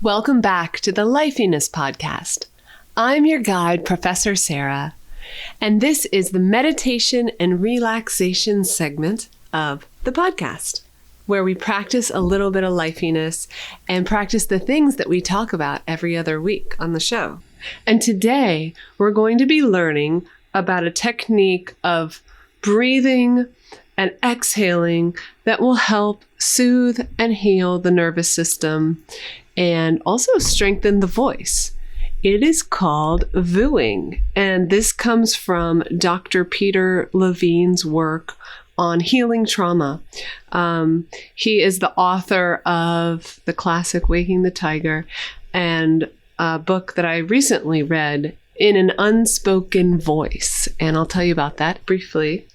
Welcome back to the Lifiness Podcast. I'm your guide, Professor Sarah, and this is the meditation and relaxation segment of the podcast, where we practice a little bit of lifiness and practice the things that we talk about every other week on the show. And today we're going to be learning about a technique of breathing and exhaling that will help soothe and heal the nervous system and also strengthen the voice. It is called VOOing, and this comes from Dr. Peter Levine's work on healing trauma. He is the author of the classic Waking the Tiger and a book that I recently read, In an Unspoken Voice, and I'll tell you about that briefly.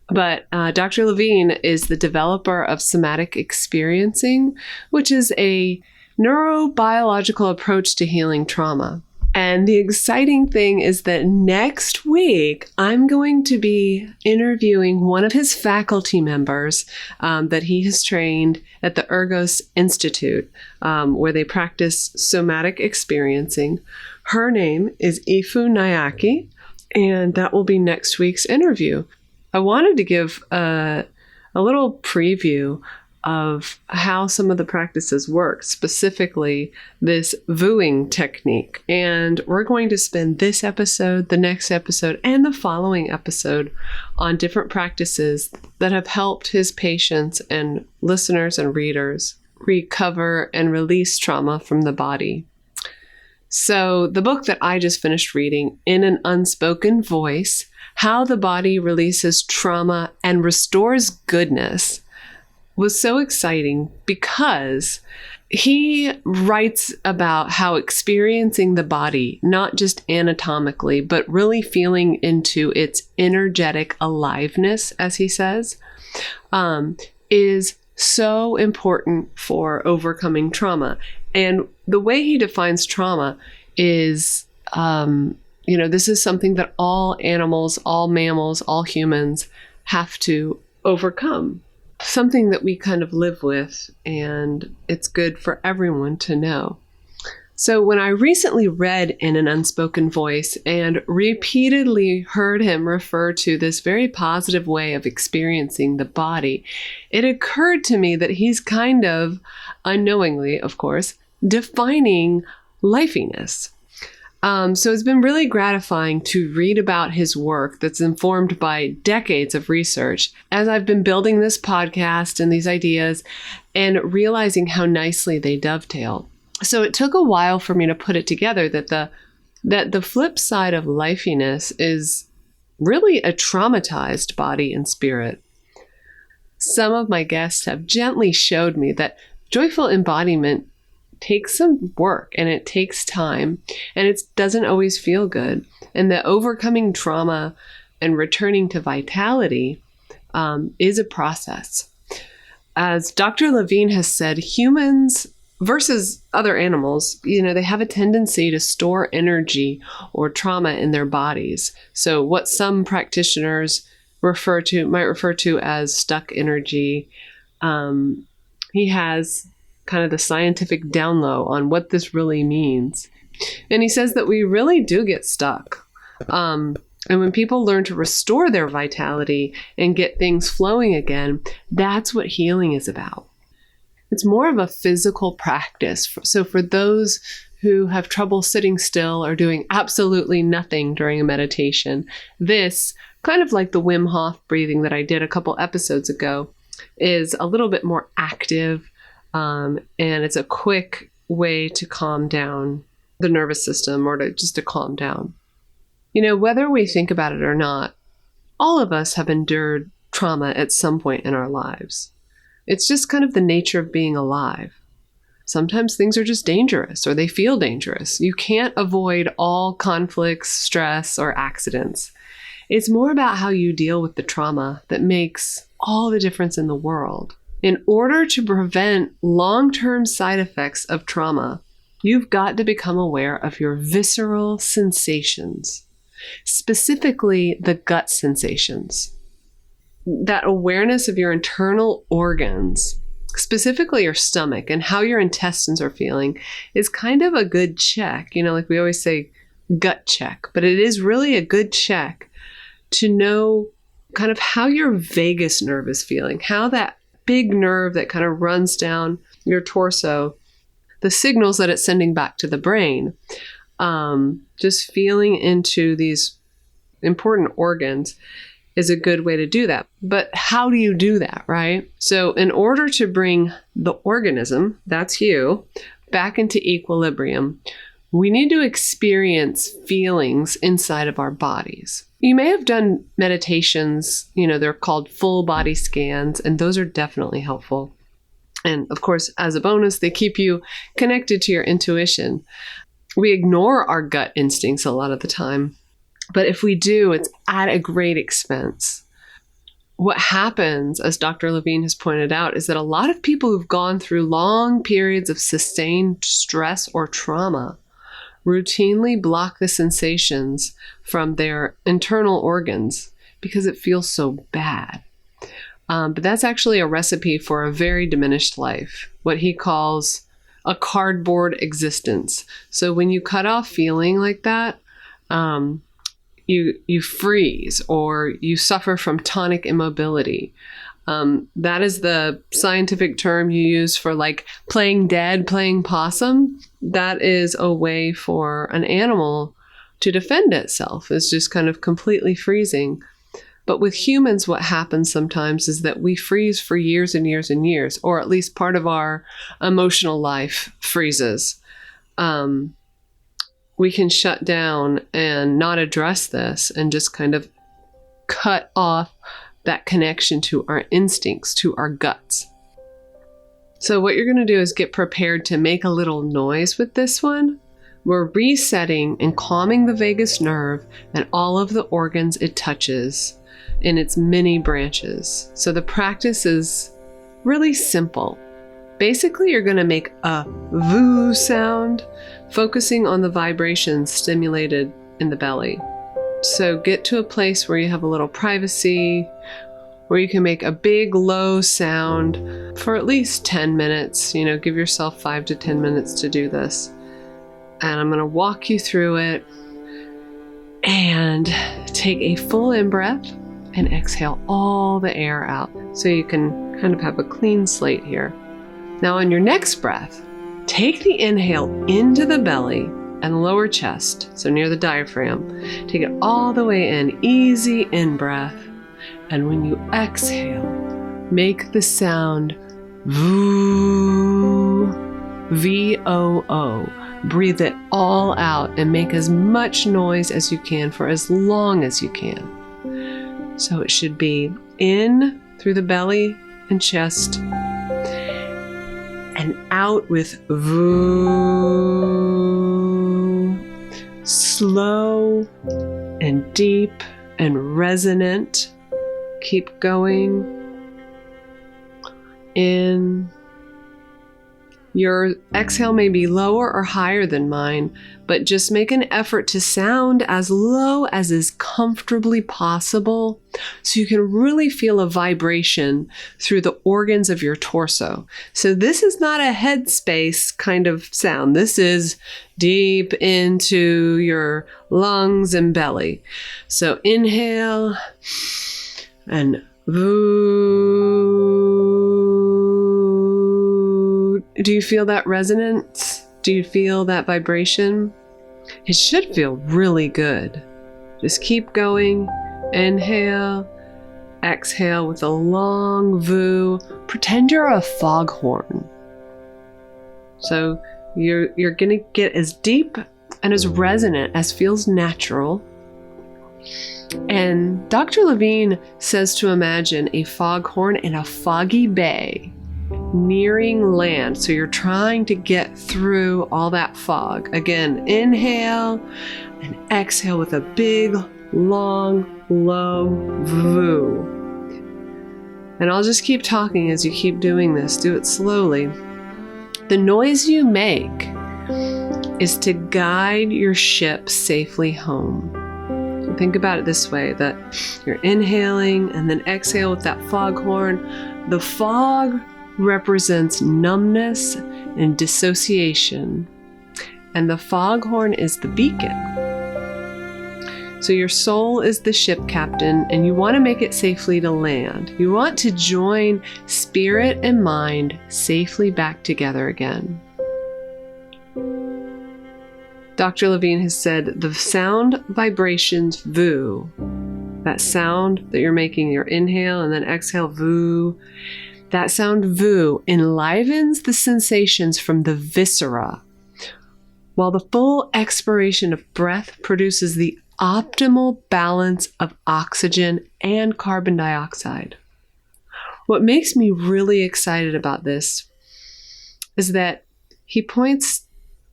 But Dr. Levine is the developer of Somatic Experiencing, which is a neurobiological approach to healing trauma. And the exciting thing is that next week, I'm going to be interviewing one of his faculty members that he has trained at the Ergos Institute, where they practice somatic experiencing. Her name is Nyaki, and that will be next week's interview. I wanted to give a little preview of how some of the practices work, specifically this VOOing technique. And we're going to spend this episode, the next episode, and the following episode on different practices that have helped his patients and listeners and readers recover and release trauma from the body. So the book that I just finished reading, In an Unspoken Voice, How the Body Releases Trauma and Restores Goodness, was so exciting because he writes about how experiencing the body, not just anatomically, but really feeling into its energetic aliveness, as he says, is so important for overcoming trauma. And the way he defines trauma is, this is something that all animals, all mammals, all humans have to overcome. Something that we kind of live with, and it's good for everyone to know. So when I recently read In an Unspoken Voice and repeatedly heard him refer to this very positive way of experiencing the body, it occurred to me that he's kind of, unknowingly, of course, defining lifiness. So it's been really gratifying to read about his work that's informed by decades of research as I've been building this podcast and these ideas and realizing how nicely they dovetail. So it took a while for me to put it together that the flip side of lifiness is really a traumatized body and spirit. Some of my guests have gently showed me that joyful embodiment takes some work and it takes time and it doesn't always feel good. And that overcoming trauma and returning to vitality is a process. As Dr. Levine has said, humans versus other animals, they have a tendency to store energy or trauma in their bodies. So what some practitioners might refer to as stuck energy. He has kind of the scientific down low on what this really means. And he says that we really do get stuck. And when people learn to restore their vitality and get things flowing again, that's what healing is about. It's more of a physical practice. So for those who have trouble sitting still or doing absolutely nothing during a meditation, this, kind of like the Wim Hof breathing that I did a couple episodes ago, is a little bit more active. And it's a quick way to calm down the nervous system or to calm down. Whether we think about it or not, all of us have endured trauma at some point in our lives. It's just kind of the nature of being alive. Sometimes things are just dangerous or they feel dangerous. You can't avoid all conflicts, stress, or accidents. It's more about how you deal with the trauma that makes all the difference in the world. In order to prevent long-term side effects of trauma, you've got to become aware of your visceral sensations, specifically the gut sensations. That awareness of your internal organs specifically your stomach and how your intestines are feeling, is kind of a good check. Like we always say, gut check, but it is really a good check to know kind of how your vagus nerve is feeling, how that big nerve that kind of runs down your torso, the signals that it's sending back to the brain, just feeling into these important organs is a good way to do that. But how do you do that, right? So in order to bring the organism, that's you, back into equilibrium, we need to experience feelings inside of our bodies. You may have done meditations, they're called full body scans, and those are definitely helpful. And of course, as a bonus, they keep you connected to your intuition. We ignore our gut instincts a lot of the time, but if we do, it's at a great expense. What happens, as Dr. Levine has pointed out, is that a lot of people who've gone through long periods of sustained stress or trauma routinely block the sensations from their internal organs because it feels so bad. But that's actually a recipe for a very diminished life, what he calls a cardboard existence. So when you cut off feeling like that, you freeze or you suffer from tonic immobility. That is the scientific term you use for like playing dead, playing possum. That is a way for an animal to defend itself. It's just kind of completely freezing. But with humans, what happens sometimes is that we freeze for years and years and years, or at least part of our emotional life freezes. We can shut down and not address this and just kind of cut off that connection to our instincts, to our guts. So what you're going to do is get prepared to make a little noise with this one. We're resetting and calming the vagus nerve and all of the organs it touches in its many branches. So the practice is really simple. Basically, you're going to make a VOO sound, focusing on the vibrations stimulated in the belly. So get to a place where you have a little privacy, where you can make a big low sound for at least 10 minutes. Give yourself 5 to 10 minutes to do this. And I'm going to walk you through it. And take a full in-breath and exhale all the air out so you can kind of have a clean slate here. Now on your next breath, take the inhale into the belly and lower chest, so near the diaphragm. Take it all the way in, easy in-breath. And when you exhale, make the sound VOO, V-O-O. Breathe it all out and make as much noise as you can for as long as you can. So it should be in through the belly and chest and out with VOO. Slow and deep and resonant. Keep going. In. Your exhale may be lower or higher than mine, but just make an effort to sound as low as is comfortably possible so you can really feel a vibration through the organs of your torso. So this is not a headspace kind of sound. This is deep into your lungs and belly. So inhale and do you feel that resonance? Do you feel that vibration? It should feel really good. Just keep going. Inhale, exhale with a long VOO. Pretend you're a foghorn. So you're going to get as deep and as resonant as feels natural. And Dr. Levine says to imagine a foghorn in a foggy bay nearing land. So you're trying to get through all that fog. Again, inhale and exhale with a big, long, low VOO. And I'll just keep talking as you keep doing this. Do it slowly. The noise you make is to guide your ship safely home. So think about it this way, that you're inhaling and then exhale with that foghorn. The fog represents numbness and dissociation, and the foghorn is the beacon. So your soul is the ship captain, and you want to make it safely to land. You want to join spirit and mind safely back together again. Dr. Levine has said the sound vibrations VOO, that sound that you're making, your inhale and then exhale, VOO, that sound VOO enlivens the sensations from the viscera, while the full expiration of breath produces the optimal balance of oxygen and carbon dioxide. What makes me really excited about this is that he points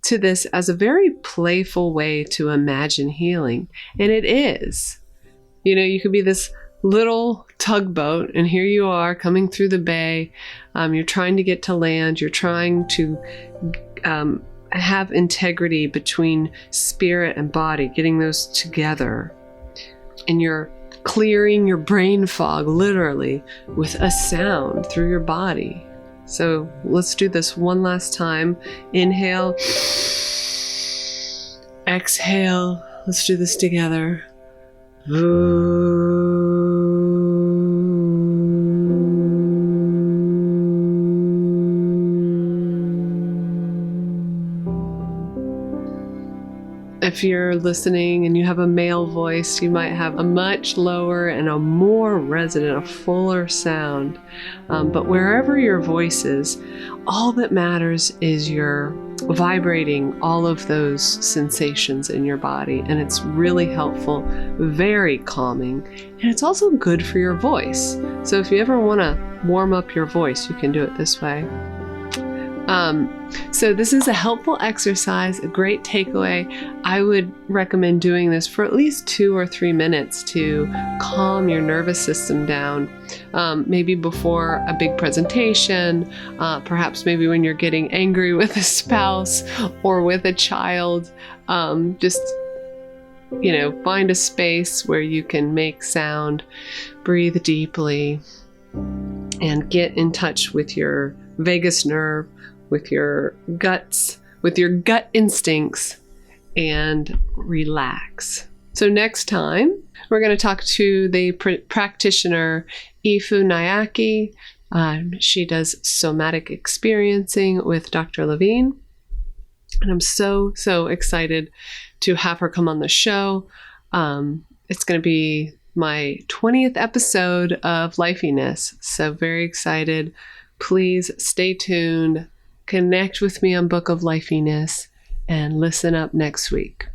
to this as a very playful way to imagine healing. And it is. You know, you could be this little tugboat, and here you are coming through the bay. You're trying to get to land. You're trying to have integrity between spirit and body, getting those together. And you're clearing your brain fog, literally, with a sound through your body. So let's do this one last time. Inhale. Exhale. Let's do this together. If you're listening and you have a male voice, you might have a much lower and a more resonant, a fuller sound. But wherever your voice is, all that matters is you're vibrating all of those sensations in your body. And it's really helpful, very calming, and it's also good for your voice. So if you ever want to warm up your voice, you can do it this way. So this is a helpful exercise, a great takeaway. I would recommend doing this for at least 2 or 3 minutes to calm your nervous system down. Maybe before a big presentation, perhaps maybe when you're getting angry with a spouse or with a child. Just, find a space where you can make sound, breathe deeply, and get in touch with your vagus nerve, with your guts, with your gut instincts, and relax. So next time, we're going to talk to the practitioner, Nyaki. She does Somatic Experiencing with Dr. Levine. And I'm so excited to have her come on the show. It's going to be my 20th episode of Lifeiness. So very excited. Please stay tuned. Connect with me on Book of Lifeiness and listen up next week.